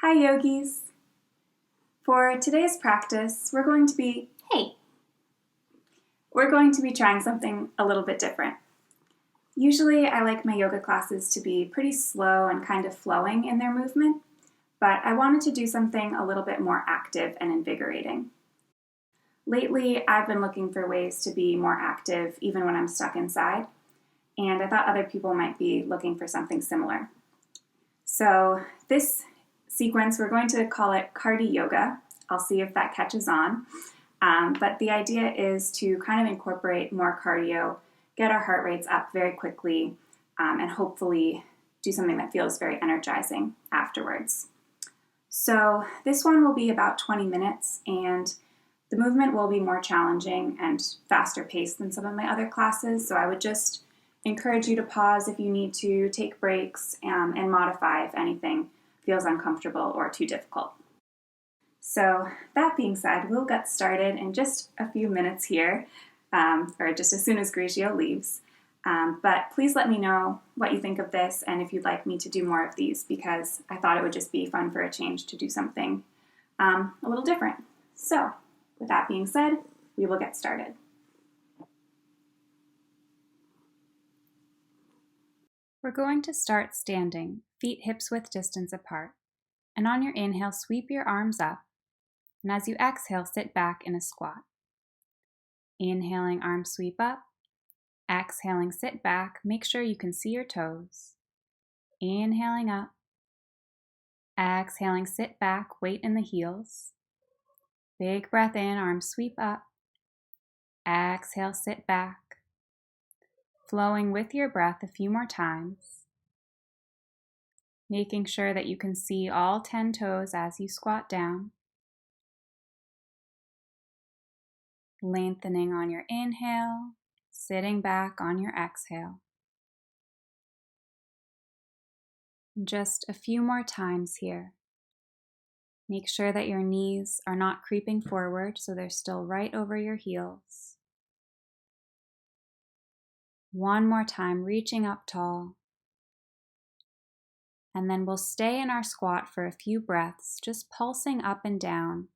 Hi yogis! For today's practice, we're going to be trying something a little bit different. Usually I like my yoga classes to be pretty slow and kind of flowing in their movement, but I wanted to do something a little bit more active and invigorating. Lately, I've been looking for ways to be more active even when I'm stuck inside, and I thought other people might be looking for something similar. So this sequence, we're going to call it CardiYoga. I'll see if that catches on. But the idea is to kind of incorporate more cardio, get our heart rates up very quickly, and hopefully do something that feels very energizing afterwards. So this one will be about 20 minutes, and the movement will be more challenging and faster paced than some of my other classes, so I would just encourage you to pause if you need to, take breaks, and modify if anything feels uncomfortable or too difficult. So that being said, we'll get started in just a few minutes here, or just as soon as Grigio leaves. But please let me know what you think of this and if you'd like me to do more of these, because I thought it would just be fun for a change to do something a little different. So with that being said, we will get started. We're going to start standing, feet hips-width distance apart. And on your inhale, sweep your arms up. And as you exhale, sit back in a squat. Inhaling, arms sweep up. Exhaling, sit back. Make sure you can see your toes. Inhaling up. Exhaling, sit back. Weight in the heels. Big breath in, arms sweep up. Exhale, sit back. Flowing with your breath a few more times. Making sure that you can see all 10 toes as you squat down. Lengthening on your inhale, sitting back on your exhale. Just a few more times here. Make sure that your knees are not creeping forward, so they're still right over your heels. One more time, reaching up tall. And then we'll stay in our squat for a few breaths, just pulsing up and down,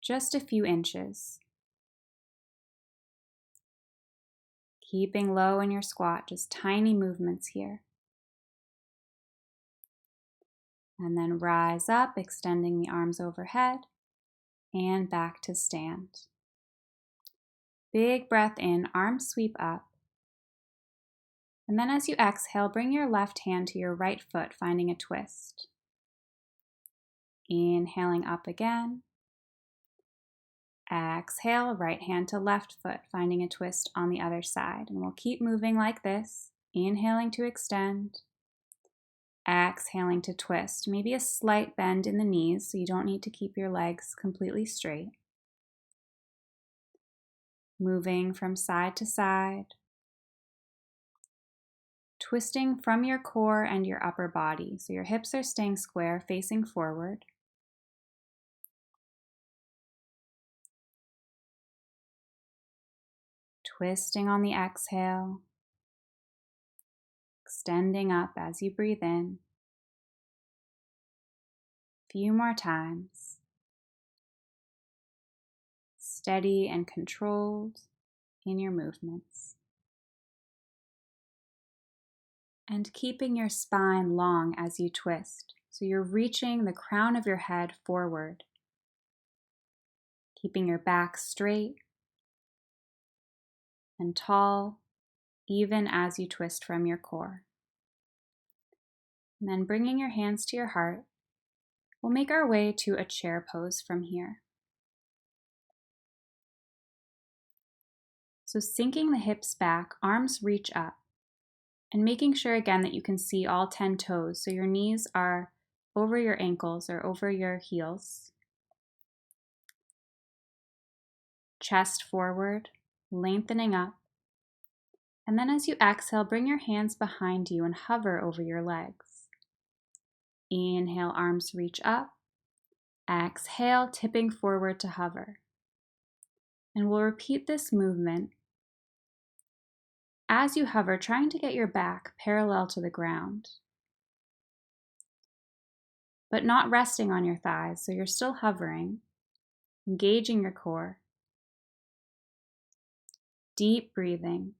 just a few inches. Keeping low in your squat, just tiny movements here. And then rise up, extending the arms overhead, and back to stand. Big breath in, arms sweep up. And then as you exhale, bring your left hand to your right foot, finding a twist. Inhaling up again. Exhale, right hand to left foot, finding a twist on the other side. And we'll keep moving like this, inhaling to extend. Exhaling to twist, maybe a slight bend in the knees, so you don't need to keep your legs completely straight. Moving from side to side. Twisting from your core and your upper body, so your hips are staying square, facing forward. Twisting on the exhale. Extending up as you breathe in. Few more times. Steady and controlled in your movements. And keeping your spine long as you twist, so you're reaching the crown of your head forward. Keeping your back straight and tall, even as you twist from your core. And then bringing your hands to your heart, we'll make our way to a chair pose from here. So sinking the hips back, arms reach up, and making sure again that you can see all 10 toes, so your knees are over your ankles or over your heels. Chest forward, lengthening up. And then as you exhale, bring your hands behind you and hover over your legs. Inhale, arms reach up. Exhale, tipping forward to hover. And we'll repeat this movement. As you hover, trying to get your back parallel to the ground. but not resting on your thighs, so you're still hovering, engaging your core. Deep breathing,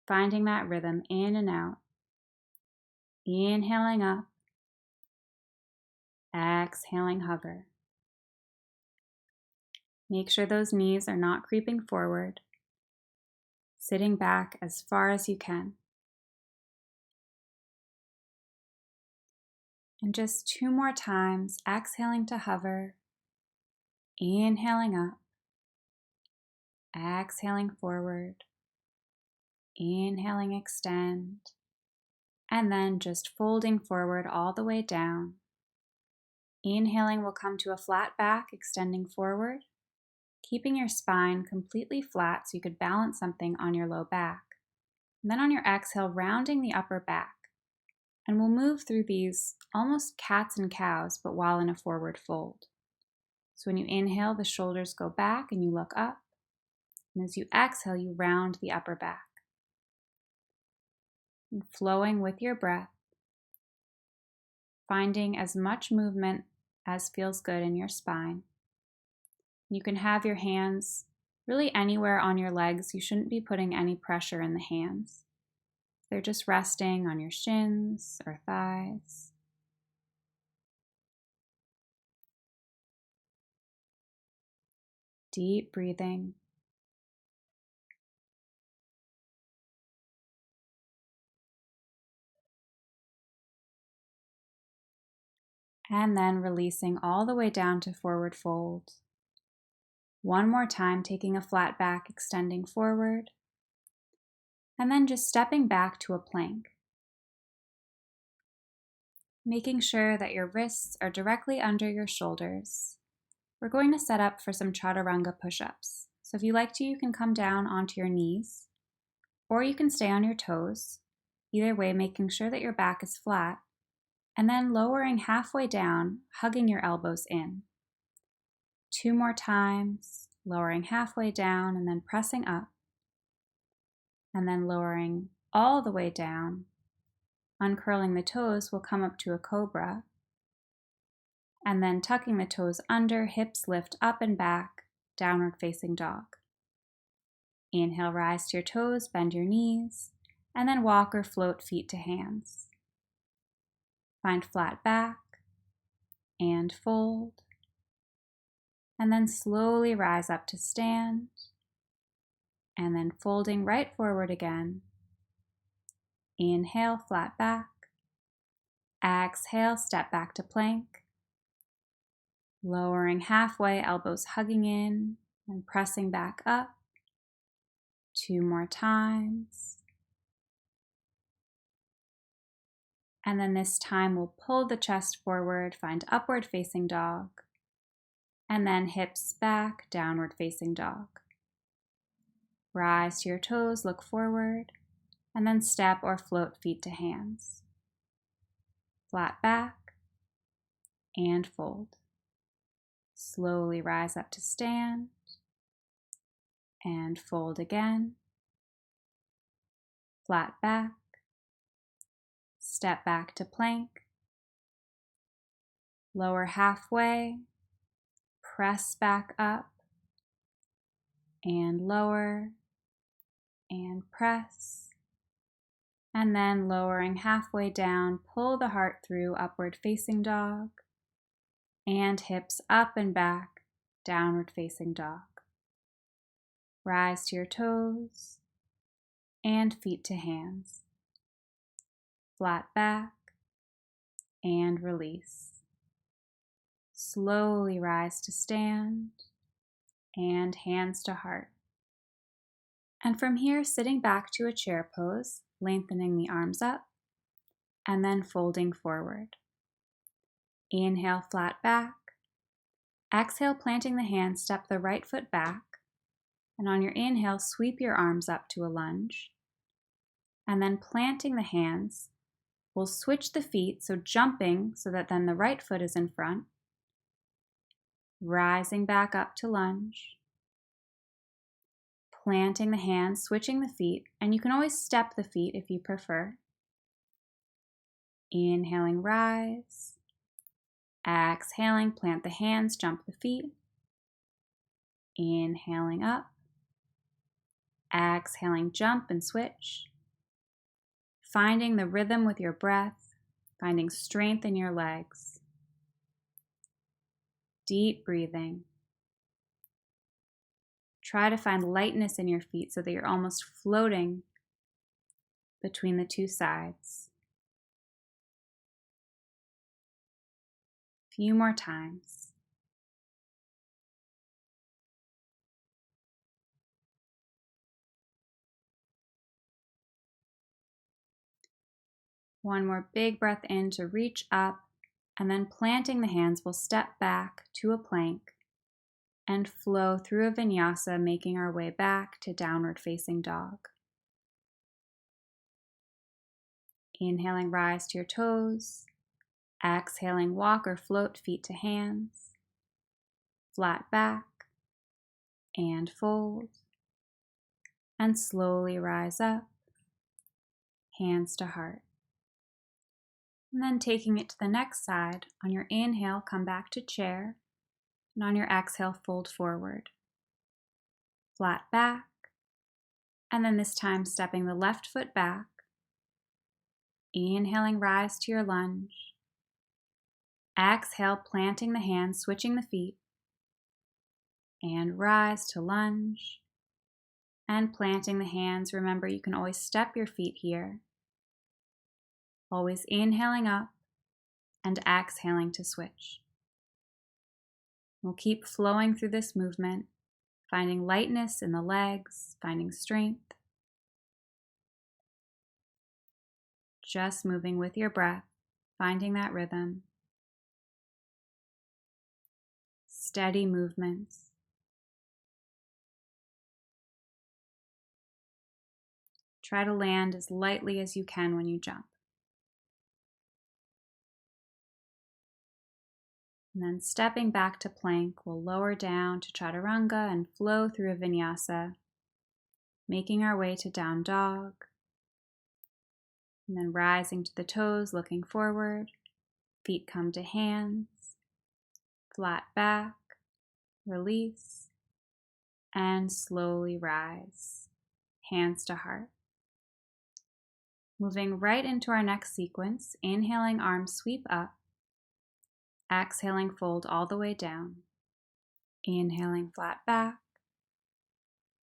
finding that rhythm in and out. Inhaling up, exhaling, hover. Make sure those knees are not creeping forward, sitting back as far as you can. And just 2 more times, exhaling to hover, inhaling up, exhaling forward, inhaling, extend, and then just folding forward all the way down. Inhaling will come to a flat back, extending forward, keeping your spine completely flat so you could balance something on your low back. And then on your exhale, rounding the upper back. And we'll move through these almost cats and cows, but while in a forward fold. So when you inhale, the shoulders go back and you look up. And as you exhale, you round the upper back. And flowing with your breath, finding as much movement as feels good in your spine. You can have your hands really anywhere on your legs. You shouldn't be putting any pressure in the hands. They're just resting on your shins or thighs. Deep breathing. And then releasing all the way down to forward fold. One more time, taking a flat back, extending forward. And then just stepping back to a plank. Making sure that your wrists are directly under your shoulders. We're going to set up for some chaturanga push-ups. So if you like to, you can come down onto your knees, or you can stay on your toes. Either way, making sure that your back is flat, and then lowering halfway down, hugging your elbows in. 2 more times, lowering halfway down and then pressing up, and then lowering all the way down. Uncurling the toes will come up to a cobra, and then tucking the toes under, hips lift up and back, downward facing dog. Inhale, rise to your toes, bend your knees, and then walk or float feet to hands. Find flat back and fold, and then slowly rise up to stand, and then folding right forward again. Inhale, flat back. Exhale, step back to plank. Lowering halfway, elbows hugging in and pressing back up. 2 more times. And then this time we'll pull the chest forward, find upward facing dog, and then hips back, downward facing dog. Rise to your toes, look forward, and then step or float feet to hands. Flat back and fold. Slowly rise up to stand and fold again. Flat back, step back to plank, lower halfway, press back up, and lower, and press, and then lowering halfway down, pull the heart through, upward facing dog, and hips up and back, downward facing dog. Rise to your toes, and feet to hands. Flat back, and release. Slowly rise to stand, and hands to heart. And from here, sitting back to a chair pose, lengthening the arms up, and then folding forward. Inhale, flat back. Exhale, planting the hands, step the right foot back. And on your inhale, sweep your arms up to a lunge. And then planting the hands, we'll switch the feet, so jumping so that then the right foot is in front. Rising back up to lunge. Planting the hands, switching the feet, and you can always step the feet if you prefer. Inhaling, rise. Exhaling, plant the hands, jump the feet. Inhaling up. Exhaling, jump and switch. Finding the rhythm with your breath, finding strength in your legs. Deep breathing. Try to find lightness in your feet so that you're almost floating between the two sides. A few more times. One more big breath in to reach up, and then planting the hands, we'll step back to a plank and flow through a vinyasa, making our way back to downward facing dog. Inhaling, rise to your toes. Exhaling, walk or float feet to hands. Flat back and fold. And slowly rise up, hands to heart. And then taking it to the next side, on your inhale, come back to chair. And on your exhale, fold forward. Flat back. And then this time, stepping the left foot back. Inhaling, rise to your lunge. Exhale, planting the hands, switching the feet. And rise to lunge. And planting the hands. Remember, you can always step your feet here. Always inhaling up and exhaling to switch. We'll keep flowing through this movement, finding lightness in the legs, finding strength. Just moving with your breath, finding that rhythm. Steady movements. Try to land as lightly as you can when you jump. And then stepping back to plank, we'll lower down to chaturanga and flow through a vinyasa, making our way to down dog. And then rising to the toes, looking forward. Feet come to hands. Flat back, release, and slowly rise. Hands to heart. Moving right into our next sequence, inhaling, arms sweep up. Exhaling, fold all the way down. Inhaling, flat back.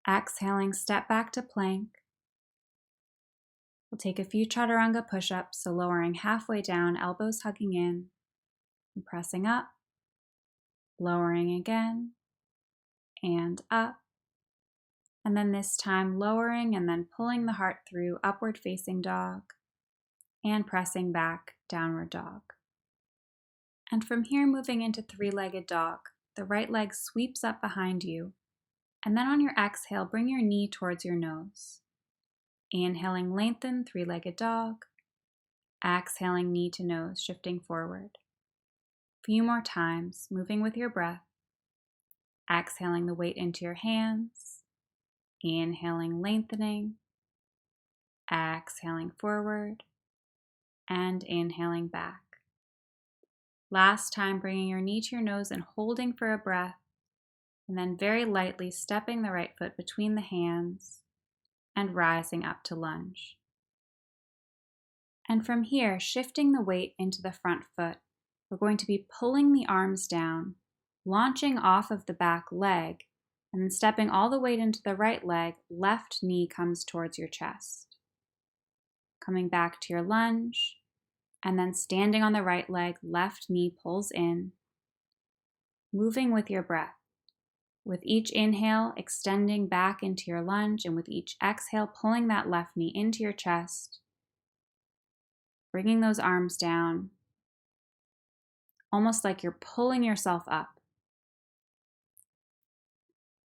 Exhaling, step back to plank. We'll take a few chaturanga push-ups, so lowering halfway down, elbows hugging in, and pressing up, lowering again, and up. And then this time lowering and then pulling the heart through, upward facing dog, and pressing back, downward dog. And from here, moving into three-legged dog. The right leg sweeps up behind you, and then on your exhale, bring your knee towards your nose. Inhaling, lengthen, three-legged dog. Exhaling, knee to nose, shifting forward. A few more times, moving with your breath. Exhaling the weight into your hands. Inhaling, lengthening. Exhaling forward. And inhaling back. Last time, bringing your knee to your nose and holding for a breath. And then very lightly stepping the right foot between the hands and rising up to lunge. And from here, shifting the weight into the front foot, we're going to be pulling the arms down, launching off of the back leg, and then stepping all the weight into the right leg, left knee comes towards your chest. Coming back to your lunge, and then standing on the right leg, left knee pulls in, moving with your breath. With each inhale, extending back into your lunge, and with each exhale, pulling that left knee into your chest, bringing those arms down, almost like you're pulling yourself up.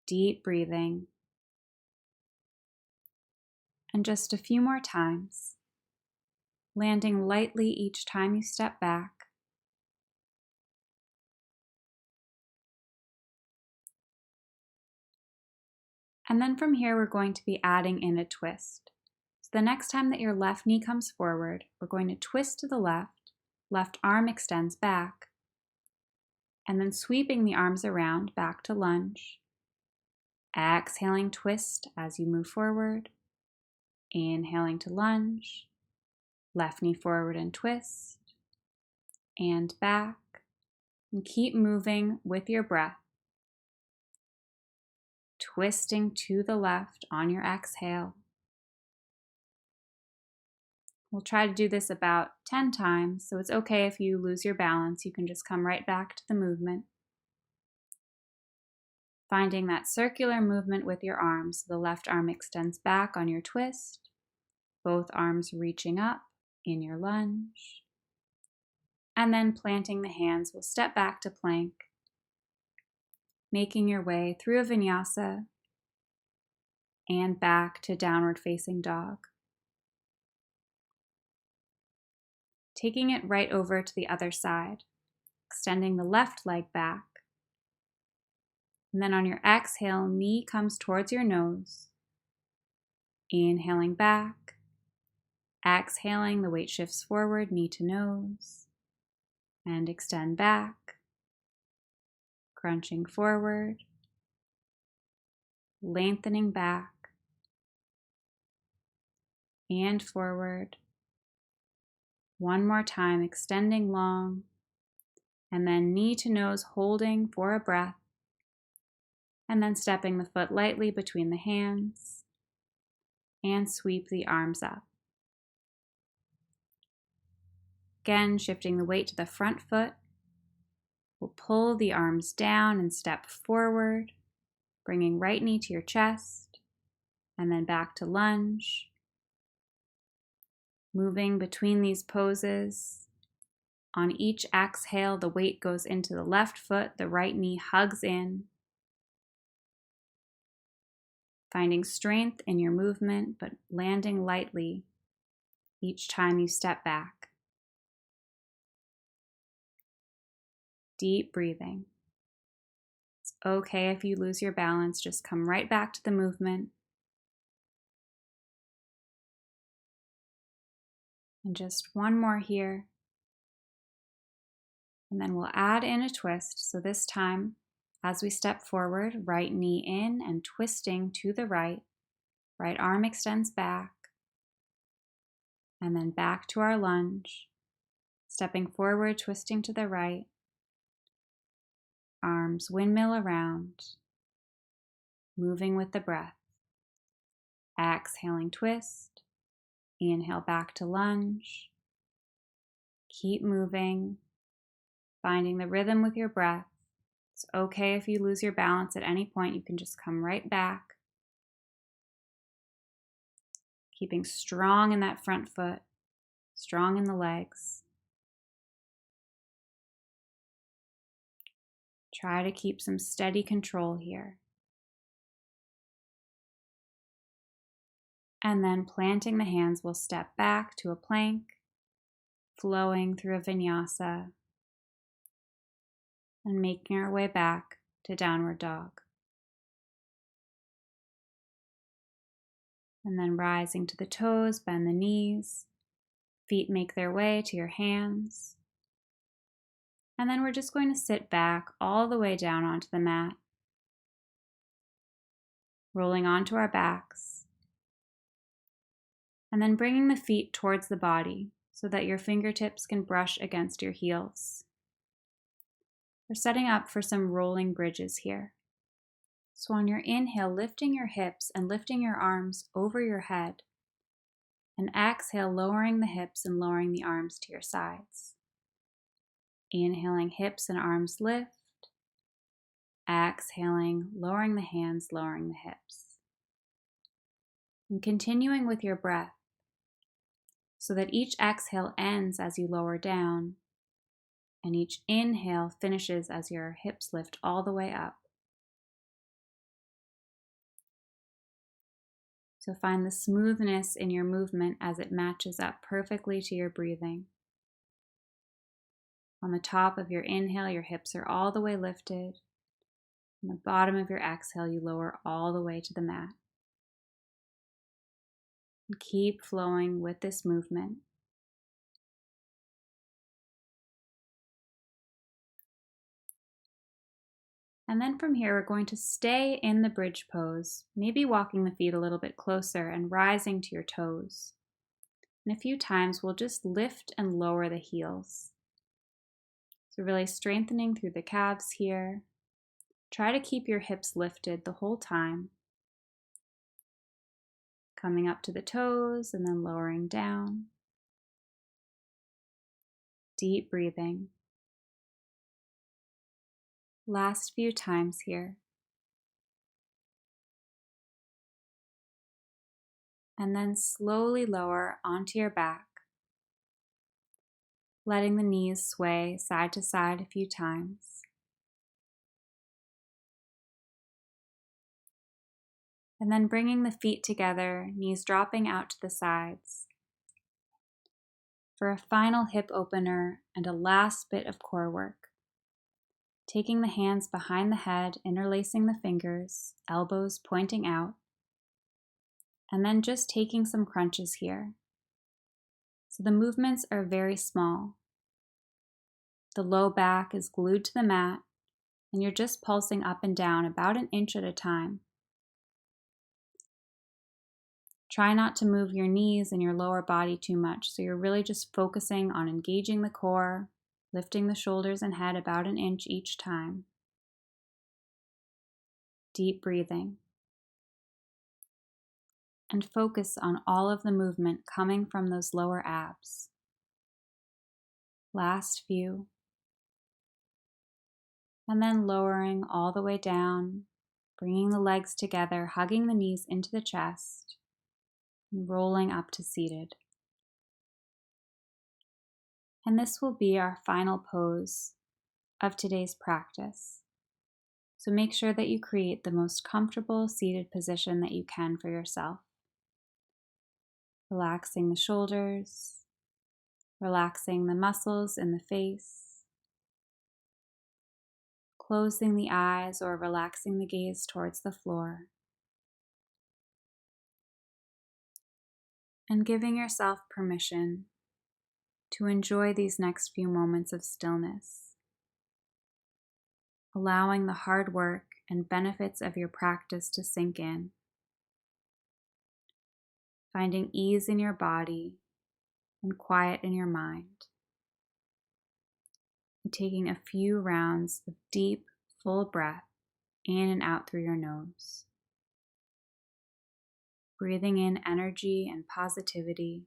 Deep breathing. And just a few more times, landing lightly each time you step back. And then from here, we're going to be adding in a twist. So the next time that your left knee comes forward, we're going to twist to the left, left arm extends back, And then sweeping the arms around back to lunge. Exhaling, twist as you move forward. Inhaling to lunge. Left knee forward and twist. And back. And keep moving with your breath. Twisting to the left on your exhale. We'll try to do this about 10 times, so it's okay if you lose your balance. You can just come right back to the movement. Finding that circular movement with your arms. The left arm extends back on your twist, both arms reaching up in your lunge. And then planting the hands, we'll step back to plank, making your way through a vinyasa and back to downward facing dog. Taking it right over to the other side, extending the left leg back. And then on your exhale, knee comes towards your nose. Inhaling back. Exhaling, the weight shifts forward, knee to nose. And extend back. Crunching forward. Lengthening back. And forward. One more time, extending long. And then knee to nose, holding for a breath. And then stepping the foot lightly between the hands. And sweep the arms up. Again, shifting the weight to the front foot. We'll pull the arms down and step forward, bringing right knee to your chest, and then back to lunge. Moving between these poses. On each exhale, the weight goes into the left foot, the right knee hugs in. Finding strength in your movement, but landing lightly each time you step back. Deep breathing. It's okay if you lose your balance, just come right back to the movement. And just one more here. And then we'll add in a twist. So this time, as we step forward, right knee in and twisting to the right. Right arm extends back. And then back to our lunge. Stepping forward, twisting to the right. Arms windmill around. Moving with the breath. Exhaling, twist. Inhale back to lunge. Keep moving. Finding the rhythm with your breath. It's okay if you lose your balance at any point. You can just come right back. Keeping strong in that front foot. Strong in the legs. Try to keep some steady control here. And then planting the hands, we'll step back to a plank, flowing through a vinyasa, and making our way back to downward dog. And then rising to the toes, bend the knees, feet make their way to your hands. And then we're just going to sit back all the way down onto the mat, rolling onto our backs. And then bringing the feet towards the body so that your fingertips can brush against your heels. We're setting up for some rolling bridges here. So on your inhale, lifting your hips and lifting your arms over your head. And exhale, lowering the hips and lowering the arms to your sides. Inhaling, hips and arms lift. Exhaling, lowering the hands, lowering the hips. And continuing with your breath so that each exhale ends as you lower down and each inhale finishes as your hips lift all the way up. So find the smoothness in your movement as it matches up perfectly to your breathing. On the top of your inhale, your hips are all the way lifted. On the bottom of your exhale, you lower all the way to the mat. And keep flowing with this movement. And then from here, we're going to stay in the bridge pose, maybe walking the feet a little bit closer and rising to your toes. And a few times, we'll just lift and lower the heels. So really strengthening through the calves here. Try to keep your hips lifted the whole time. Coming up to the toes and then lowering down. Deep breathing. Last few times here. And then slowly lower onto your back, letting the knees sway side to side a few times. And then bringing the feet together, knees dropping out to the sides. For a final hip opener and a last bit of core work. Taking the hands behind the head, interlacing the fingers, elbows pointing out. And then just taking some crunches here. So the movements are very small. The low back is glued to the mat, and you're just pulsing up and down about an inch at a time. Try not to move your knees and your lower body too much, so you're really just focusing on engaging the core, lifting the shoulders and head about an inch each time. Deep breathing. And focus on all of the movement coming from those lower abs. Last few. And then lowering all the way down, bringing the legs together, hugging the knees into the chest, and rolling up to seated. And this will be our final pose of today's practice. So make sure that you create the most comfortable seated position that you can for yourself. Relaxing the shoulders, relaxing the muscles in the face, closing the eyes or relaxing the gaze towards the floor, and giving yourself permission to enjoy these next few moments of stillness, allowing the hard work and benefits of your practice to sink in, finding ease in your body and quiet in your mind, and taking a few rounds of deep, full breath in and out through your nose, breathing in energy and positivity,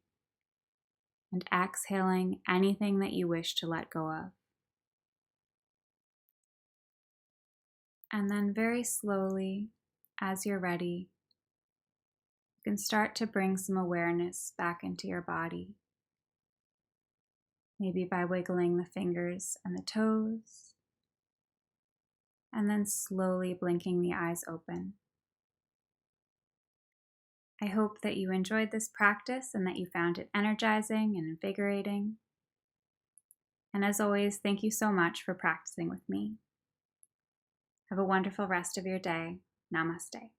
and exhaling anything that you wish to let go of. And then very slowly, as you're ready, you can start to bring some awareness back into your body. Maybe by wiggling the fingers and the toes, and then slowly blinking the eyes open. I hope that you enjoyed this practice and that you found it energizing and invigorating. And as always, thank you so much for practicing with me. Have a wonderful rest of your day. Namaste.